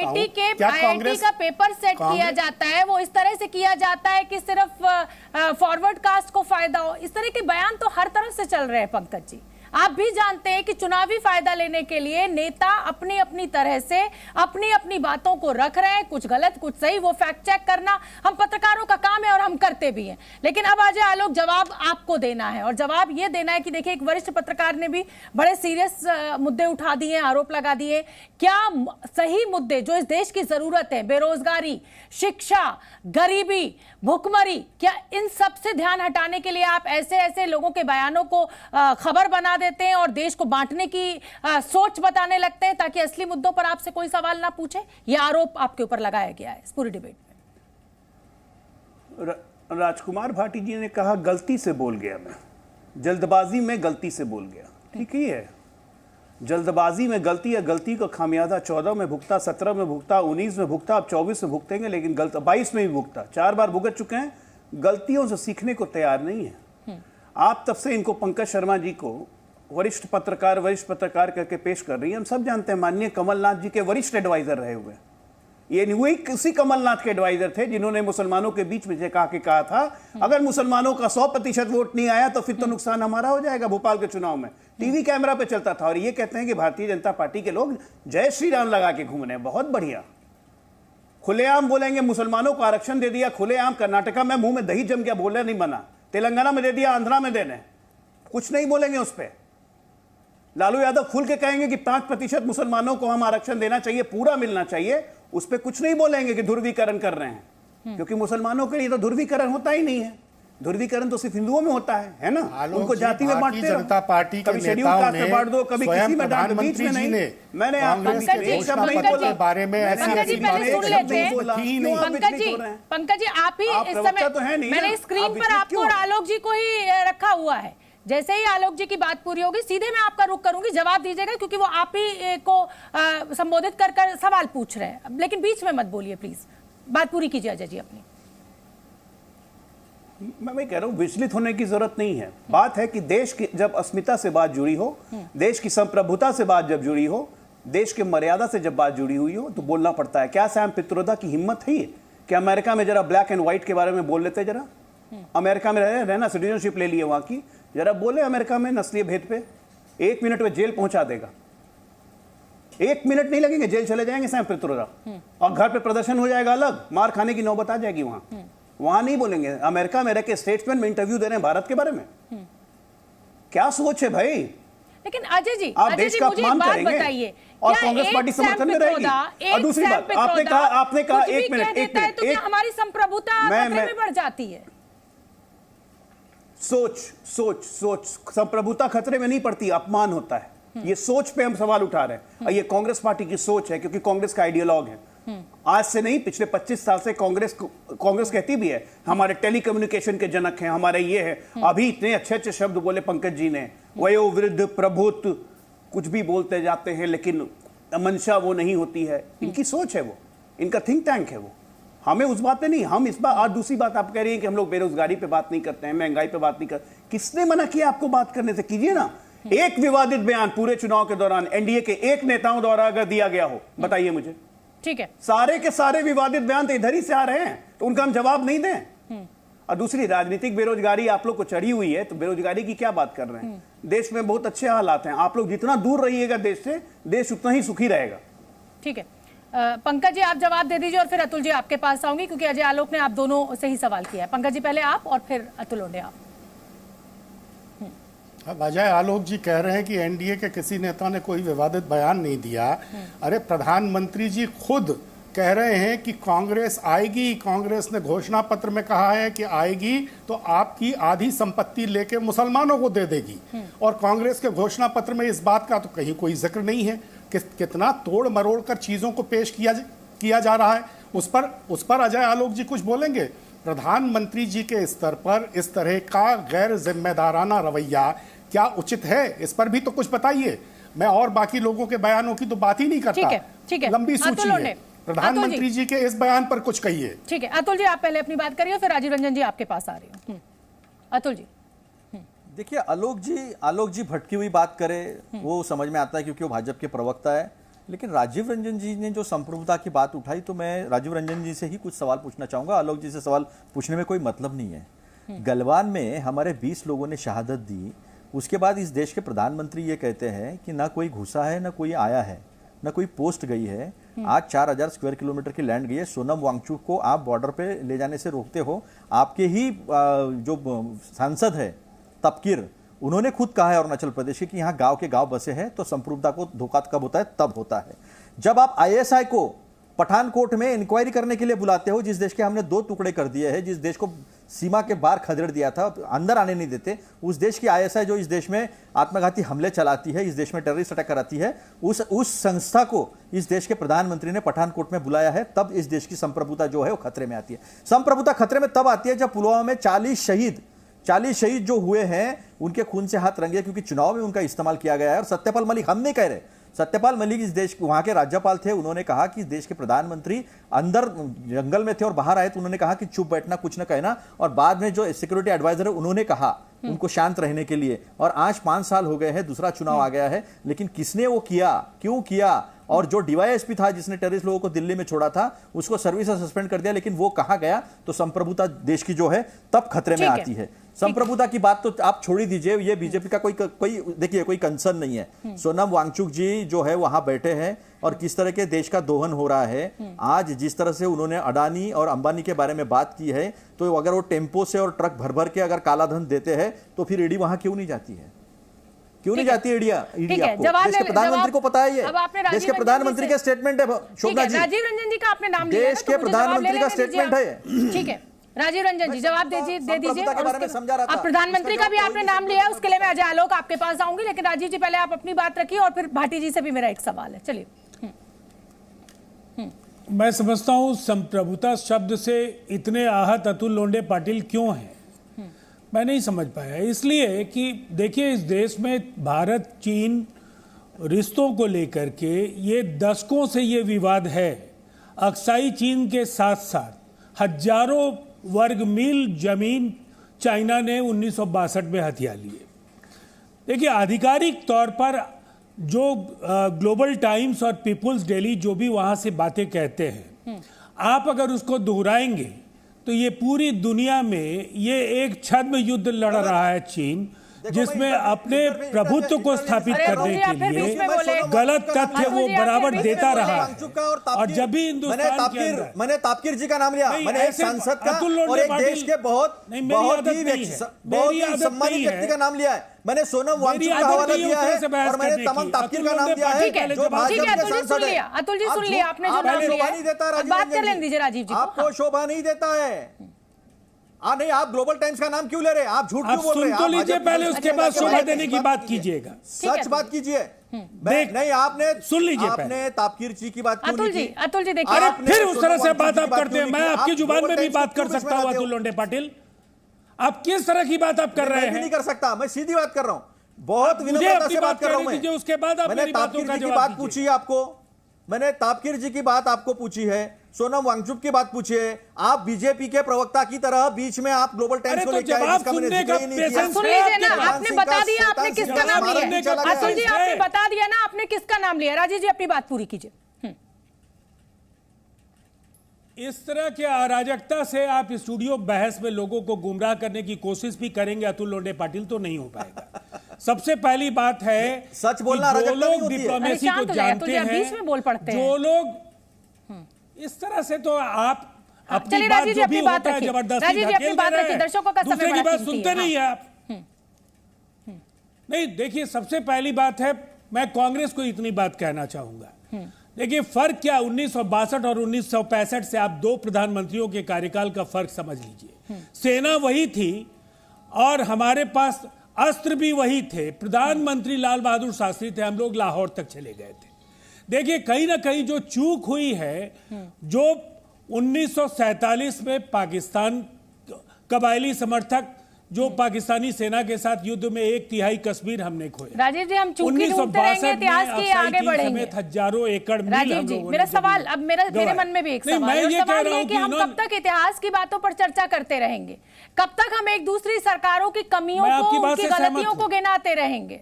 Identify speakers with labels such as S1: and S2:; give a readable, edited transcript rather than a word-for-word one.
S1: IIT का paper set किया जाता है, वो इस तरह से किया जाता है कि सिर्फ फॉरवर्ड कास्ट को फायदा हो। इस तरह के बयान तो हर तरफ से चल रहे हैं पंकज जी। आप भी जानते हैं कि चुनावी फायदा लेने के लिए नेता अपनी अपनी तरह से अपनी अपनी बातों को रख रहे हैं, कुछ गलत कुछ सही, वो फैक्ट चेक करना हम पत्रकारों का काम है और हम करते भी हैं। लेकिन अब अजय आलोक जवाब आपको देना है, और जवाब ये देना है कि देखिए एक वरिष्ठ पत्रकार ने भी बड़े सीरियस मुद्दे उठा दिए, आरोप लगा दिए। क्या सही मुद्दे जो इस देश की जरूरत है, बेरोजगारी, शिक्षा, गरीबी, भुखमरी, क्या इन सब से ध्यान हटाने के लिए आप ऐसे ऐसे लोगों के बयानों को खबर बना देते हैं और देश को बांटने की सोच बताने लगते हैं ताकि असली मुद्दों पर आपसे कोई सवाल ना पूछे? यह आरोप आपके ऊपर लगाया गया है इस पूरी डिबेट में।
S2: राजकुमार भाटी जी ने कहा गलती से बोल गया, मैं जल्दबाजी में गलती से बोल गया। ठीक ही है, जल्दबाजी में गलती है, गलती का खामियाजा 14 में भुगता, 17 में भुगता, 19 में भुगता, अब 24 में भुगतेंगे, लेकिन 22 में भी भुगता, 4 बार भुगत चुके हैं। गलतियों से सीखने को तैयार नहीं है आप। तब से इनको पंकज शर्मा जी को वरिष्ठ पत्रकार करके पेश कर रही है। हम सब जानते हैं माननीय कमलनाथ जी के वरिष्ठ एडवाइजर रहे हुए। ये वही किसी कमलनाथ के एडवाइजर थे जिन्होंने मुसलमानों के बीच में कहा था अगर मुसलमानों का 100% वोट नहीं आया तो फिर तो नुकसान हमारा हो जाएगा। भोपाल के चुनाव में टीवी कैमरा पे चलता था और ये कहते हैं कि भारतीय जनता पार्टी के लोग जय श्री राम लगा के घूम रहे हैं। बहुत बढ़िया, खुलेआम बोलेंगे मुसलमानों को आरक्षण दे दिया, खुलेआम। कर्नाटका में मुंह में दही जम गया, बोले नहीं बना। तेलंगाना में दे दिया, आंध्रा में देने, कुछ नहीं बोलेंगे उस पर। लालू यादव खुल के कहेंगे कि 5% मुसलमानों को हम आरक्षण देना चाहिए, पूरा मिलना चाहिए, उस पर कुछ नहीं बोलेंगे कि ध्रुवीकरण कर रहे हैं, क्योंकि मुसलमानों के लिए तो ध्रुवीकरण होता ही नहीं है। ध्रुवीकरण तो सिर्फ हिंदुओं में होता है ना। उनको जाति में बांटते रहो,
S3: जनता पार्टी के
S2: नेताओं ने बांट दो, कभी किसी में डांट, बीच में नहीं। मैंने
S3: आपके बारे में
S1: पंकज जी आप ही इस समय, मैंने स्क्रीन पर आपको और आलोक जी को ही रखा हुआ है। जैसे ही आलोक जी की बात पूरी होगी सीधे मैं आपका रुख करूंगी, जवाब दीजिएगा, क्योंकि वो आप ही को संबोधित कर सवाल पूछ रहे हैं। लेकिन बीच में मत बोलिए प्लीज, बात पूरी कीजिए अजय जी अपनी।
S2: मैं कह रहा हूं विचलित होने की जरूरत नहीं है। बात है कि देश की जब अस्मिता से बात जुड़ी हो, देश की संप्रभुता से बात जब जुड़ी हो, देश के मर्यादा से जब बात जुड़ी हुई हो तो बोलना पड़ता है। क्या सैम पित्रोदा की हिम्मत है कि अमेरिका में जरा ब्लैक एंड व्हाइट के बारे में बोल लेते, जरा अमेरिका में रहना, सिटीजनशिप ले लिए वहां की, जरा बोले अमेरिका में नस्लीय भेद पे, 1 मिनट में जेल पहुंचा देगा। 1 मिनट नहीं लगेंगे, जेल चले जाएंगे सैम पित्रोदा, और घर पे प्रदर्शन हो जाएगा अलग, मार खाने की नौबत आ जाएगी। वहां नहीं बोलेंगे। अमेरिका में रह के स्टेट्समैन में इंटरव्यू दे रहे हैं भारत के बारे में। क्या सोच है भाई?
S1: लेकिन अजय जी,
S2: आप देश का अपमान करेंगे और कांग्रेस पार्टी समर्थन में रहेगी। और दूसरी बात आपने कहा 1 मिनट,
S1: हमारी संप्रभुता खतरे में बढ़ जाती है।
S2: सोच संप्रभुता खतरे में नहीं पड़ती, अपमान होता है। ये सोच पे हम सवाल उठा रहे हैं और ये कांग्रेस पार्टी की सोच है, क्योंकि कांग्रेस का आइडियोलॉग है। आज से नहीं, पिछले 25 साल से कांग्रेस कहती भी है हमारे टेलीकम्युनिकेशन के जनक हैं, हमारे ये है। अभी इतने अच्छे अच्छे शब्द बोले पंकज जी ने, वयोवृद्ध, प्रभुत्व, कुछ भी बोलते जाते हैं, लेकिन मंशा वो नहीं होती है। इनकी सोच है वो, इनका थिंक टैंक है वो। हमें उस बात पे नहीं, हम इस बात। आज दूसरी बात आप कह रही हैं कि हम लोग बेरोजगारी पे बात नहीं करते हैं, महंगाई पे बात नहीं करते। किसने मना किया आपको बात करने से? कीजिए ना। एक विवादित बयान पूरे चुनाव के दौरान एनडीए के एक नेताओं द्वारा अगर दिया गया हो, बताइए मुझे।
S1: ठीक है,
S2: सारे के सारे विवादित बयान तो इधर ही से आ रहे हैं, तो उनका हम जवाब नहीं दें। और दूसरी, राजनीतिक बेरोजगारी आप लोग को चढ़ी हुई है, तो बेरोजगारी की क्या बात कर रहे हैं? देश में बहुत अच्छे हालात हैं। आप लोग जितना दूर रहिएगा देश से, देश उतना ही सुखी रहेगा।
S1: ठीक है, पंकज जी आप जवाब दे दीजिए और फिर अतुल जी आपके पास आऊंगी, क्योंकि अजय आलोक ने आप दोनों से ही सवाल किया है। पंकज जी पहले आप और फिर अतुल ओंडे आप।
S3: अब अजय आलोक जी कह रहे हैं कि एनडीए के किसी नेता ने कोई विवादित बयान नहीं दिया। अरे प्रधानमंत्री जी खुद कह रहे हैं कि कांग्रेस आएगी, कांग्रेस ने घोषणा पत्र में कहा है कि आएगी तो आपकी आधी संपत्ति लेके मुसलमानों को दे देगी, और कांग्रेस के घोषणा पत्र में इस बात का तो कहीं कोई जिक्र नहीं है। कितना तोड़ मरोड़ कर चीजों को पेश किया जा रहा है। उस पर अजय आलोक जी कुछ बोलेंगे? प्रधानमंत्री जी के स्तर पर इस तरह का गैर जिम्मेदाराना रवैया क्या उचित है? इस पर भी तो कुछ बताइए। मैं और बाकी लोगों के बयानों की तो बात ही नहीं करता।
S1: ठीक है,
S3: लंबी सूची है। प्रधानमंत्री जी के इस बयान पर कुछ कहिए।
S1: ठीक है, अतुल जी आप पहले अपनी बात करिए, फिर राजीव रंजन जी आपके पास आ रही हूँ। अतुल जी
S4: देखिए, आलोक जी भटकी हुई बात करे वो समझ में आता है, क्योंकि वो भाजपा के प्रवक्ता है। लेकिन राजीव रंजन जी ने जो संप्रभुता की बात उठाई, तो मैं राजीव रंजन जी से ही कुछ सवाल पूछना चाहूंगा। आलोक जी से सवाल पूछने में कोई मतलब नहीं है। गलवान में हमारे 20 लोगों ने शहादत दी, उसके बाद इस देश के प्रधानमंत्री ये कहते हैं कि ना कोई घुसा है, ना कोई आया है, ना कोई पोस्ट गई है। आज 4000 स्क्वायर किलोमीटर की लैंड गई है। सोनम वांगचुक को आप बॉर्डर पे ले जाने से रोकते हो। आपके ही जो सांसद है तपकिर, उन्होंने खुद कहा है अरुणाचल प्रदेश कि यहाँ गांव के गांव बसे हैं, तो संप्रभुता को धोखा कब होता है? तब होता है जब आप आईएसआई को पठानकोट में इंक्वायरी करने के लिए बुलाते हो, जिस देश के हमने 2 टुकड़े कर दिए हैं, जिस देश को सीमा के बाहर खदेड़ दिया था, अंदर आने नहीं देते, उस देश की आईएसआई जो इस देश में आत्मघाती हमले चलाती है, इस देश में टेररिस्ट अटैक कराती है, उस संस्था को इस देश के प्रधानमंत्री ने पठानकोट में बुलाया है। तब इस देश की संप्रभुता जो है वो खतरे में आती है। संप्रभुता खतरे में तब आती है जब पुलवामा में 40 शहीद जो हुए हैं, उनके खून से हाथ रंगे, क्योंकि चुनाव में उनका इस्तेमाल किया गया है। और सत्यपाल मलिक, हम नहीं कह रहे, सत्यपाल मलिक इस देश वहां के राज्यपाल थे, उन्होंने कहा कि देश के प्रधानमंत्री अंदर जंगल में थे और बाहर आए तो उन्होंने कहा कि चुप बैठना, कुछ न कहना। और बाद में जो सिक्योरिटी एडवाइजर है उन्होंने कहा उनको शांत रहने के लिए। और आज 5 साल हो गए हैं, दूसरा चुनाव आ गया है, लेकिन किसने वो किया, क्यों किया? और जो डीवाईएसपी था जिसने टेररिस्ट लोगों को दिल्ली में छोड़ा था, उसको सर्विस से सस्पेंड कर दिया, लेकिन वो कहां गया? तो संप्रभुता देश की जो है तब खतरे में आती है। संप्रभुता की बात तो आप छोड़ ही दीजिए, ये बीजेपी का कोई देखिए कोई कंसर्न नहीं है। सोनम वांगचुक जी जो है वहां बैठे हैं और किस तरह के देश का दोहन हो रहा है। आज जिस तरह से उन्होंने अडानी और अंबानी के बारे में बात की है, तो अगर वो टेम्पो से और ट्रक भर भर के अगर काला धन देते हैं, तो फिर ईडी वहां क्यों नहीं जाती है? क्यों नहीं जाती ईडी? आपको देश के प्रधानमंत्री को पता है, ये देश के प्रधानमंत्री का स्टेटमेंट है। शोभना जी,
S1: राजीव रंजन जी का आपने नाम लिया,
S4: देश के प्रधानमंत्री का स्टेटमेंट है।
S1: ठीक है, राजीव रंजन जी जवाब दे दीजिए। अब प्रधानमंत्री का भी आपने नाम लिया है, उसके लिए मैं अजय आलोक आपके पास आऊंगी, लेकिन राजीव जी पहले आप अपनी बात रखिए और फिर भाटी जी से भी मेरा एक सवाल है। चलिए।
S5: मैं समझता हूं संप्रभुता शब्द से इतने आहत अतुल लोंढे पाटिल क्यों हैं, मैं नहीं समझ पाया। इसलिए कि देखिए, इस देश में भारत चीन रिश्तों को लेकर के ये दशकों से ये विवाद है। अक्साई चीन के साथ साथ हजारों वर्ग मील जमीन चाइना ने 1962 में हथिया लिए। देखिए, आधिकारिक तौर पर जो ग्लोबल टाइम्स और पीपुल्स डेली जो भी वहां से बातें कहते हैं, आप अगर उसको दोहराएंगे तो ये पूरी दुनिया में ये एक छद्म युद्ध लड़ रहा है चीन, जिसमें अपने प्रभुत्व को स्थापित करने के लिए गलत तथ्य वो बराबर देता रहा है। और जब भी
S4: मैंने तापकीर जी का नाम लिया, मैंने एक सांसद का और एक देश के बहुत ही सम्मानित व्यक्ति का नाम लिया है। मैंने सोनम वांगचुक का हवाला दिया है और मैंने तमाम तापकीर का नाम दिया है, जो भाजपा के सांसद है।
S1: अतुल जी सुन लिया आपने जो नाम लिया है, बात कर लेने दीजिए राजीव जी।
S4: आपको शोभा नहीं देता है। नहीं, आप ग्लोबल टाइम्स का नाम क्यों ले रहे हैं? आप झूठ क्यों बोल रहे हैं?
S5: सुन तो लीजिए पहले, उसके बाद शोभा देने की बात कीजिएगा।
S4: सच बात कीजिए। नहीं, आपने
S5: सुन लीजिए,
S4: आपने तापकीर जी की बात क्यों नहीं की?
S1: अतुल जी देखिए,
S5: अरे फिर उस तरह से बात आप करते हैं। मैं आपकी जुबान में भी बात कर सकता हूं अतुल लोंढे पाटिल। आप किस तरह की बात आप कर रहे हैं?
S4: नहीं कर सकता, मैं सीधी बात कर रहा हूं, बहुत विनम्रता से बात कर रहा हूं मैं।
S5: उसके बाद
S4: मैंने तापकीर जी की बात पूछी है आपको, मैंने तापकीर जी की बात आपको पूछी है, सोनम वांगचुक की बात पूछी है। आप बीजेपी के प्रवक्ता की तरह बीच में आप ग्लोबल टाइम्स को लेकर आए, जिसका मैंने जिक्र ही नहीं किया।
S1: सुन लीजिए ना, आपने बता दिया आपने किसका नाम लिया है। अतुल जी आपने बता दिया ना आपने किसका नाम लिया। राजीव जी अपनी बात पूरी कीजिए।
S5: इस तरह के अराजकता से आप स्टूडियो बहस में लोगों को गुमराह करने की कोशिश भी करेंगे अतुल लोंढे पाटिल, तो नहीं हो पाएगा। सबसे पहली बात है,
S4: सच बोलना,
S5: जो लोग डिप्लोमेसी को जानते हैं, जो लोग इस तरह से, तो आप अपनी बात जो भी होता है जबरदस्ती धकेल दे रहे हैं, दूसरे की बात सुनते नहीं है आप। नहीं, देखिए, सबसे पहली बात है, मैं कांग्रेस को इतनी बात कहना चाहूंगा। देखिए, फर्क क्या 1962 और 1965 से आप 2 प्रधानमंत्रियों के कार्यकाल का फर्क समझ लीजिए। सेना वही थी और हमारे पास अस्त्र भी वही थे। प्रधानमंत्री लाल बहादुर शास्त्री थे, हम लोग लाहौर तक चले गए थे। देखिए, कहीं ना कहीं जो चूक हुई है, जो 1947 में पाकिस्तान कबायली समर्थक जो पाकिस्तानी सेना के साथ युद्ध में 1/3 कश्मीर हमने खोया।
S1: राजीव जी, हम चूक ही ढूंढते रहेंगे, इतिहास के आगे बढ़ेंगे।
S5: हजारों एकड़ मील
S1: राजीव जी, मेरा सवाल अब मेरे मन में भी एक सवाल है। सवाल ये कि हम कब तक इतिहास की बातों पर चर्चा करते रहेंगे? कब तक हम एक दूसरी सरकारों की कमियों को, उनकी गलतियों को गिनाते रहेंगे?